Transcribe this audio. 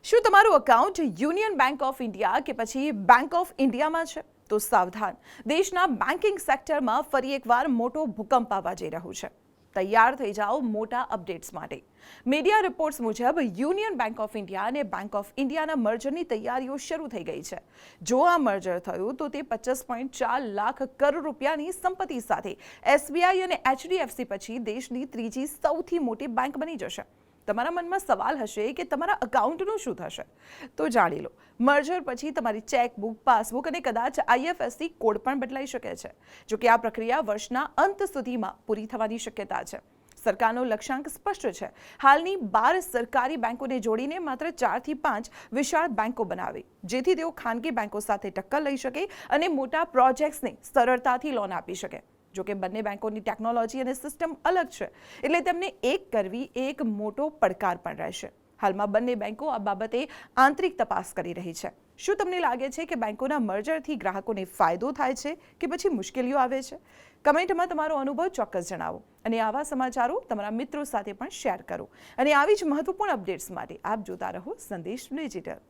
શું તમારું account union bank of India કે પછી બેંક ઓફ ઇન્ડિયામાં છે? તો સાવધાન, દેશના બેન્કિંગ સેક્ટરમાં ફરી એકવાર મોટો ભૂકંપ આવવા જઈ રહ્યું છે. તૈયાર થઈ જાઓ મોટા અપડેટ્સ માટે. મીડિયા રિપોર્ટ્સ મુજબ યુનિયન બેંક ઓફ ઇન્ડિયા અને બેંક ઓફ ઇન્ડિયાના મર્જરની તૈયારીઓ શરૂ થઈ ગઈ છે. જો આ મર્જર થયું તો તે 25.4 લાખ કરોડ રૂપિયાની સંપત્તિ સાથે એસબીઆઈ અને એચડીએફસી પછી દેશની ત્રીજી સૌથી મોટી બેંક બની જશે. તમારા મનમાં સવાલ હશે કે તમારા અકાઉન્ટનું શું થશે? તો જાણી લો. મર્જર પછી તમારી ચેકબુક, પાસબુક અને કદાચ આઈએફએસસી કોડ પણ બદલાઈ શકે છે. જો કે આ પ્રક્રિયા વર્ષના અંત સુધીમાં પૂરી થવાની શક્યતા છે. સરકારનો લક્ષ્યાંક સ્પષ્ટ છે. હાલની 12 સરકારી બેંકોને જોડીને માત્ર 4 થી 5 વિશાળ બેંકો બનાવી, જેથી તેઓ ખાનગી બેંકો સાથે ટક્કર લઈ શકે અને મોટા પ્રોજેક્ટ્સને સરળતાથી લોન આપી શકે. જો કે બંને બેંકોની ટેકનોલોજી અને સિસ્ટમ અલગ છે, એટલે તેમને એક કરવી એક મોટો પડકાર પણ રહેશે. હાલમાં બંને બેંકો આ બાબતે આંતરિક તપાસ કરી રહી છે. શું તમને લાગે છે કે બેંકોના મર્જરથી ગ્રાહકોને ફાયદો થાય છે કે પછી મુશ્કેલીઓ આવે છે? કમેન્ટમાં તમારો અનુભવ ચોક્કસ જણાવો અને આવા સમાચારો તમારા મિત્રો સાથે પણ શેર કરો. અને આવી જ મહત્વપૂર્ણ અપડેટ્સ માટે આપ જોતા રહો સંદેશ ડિજિટલ.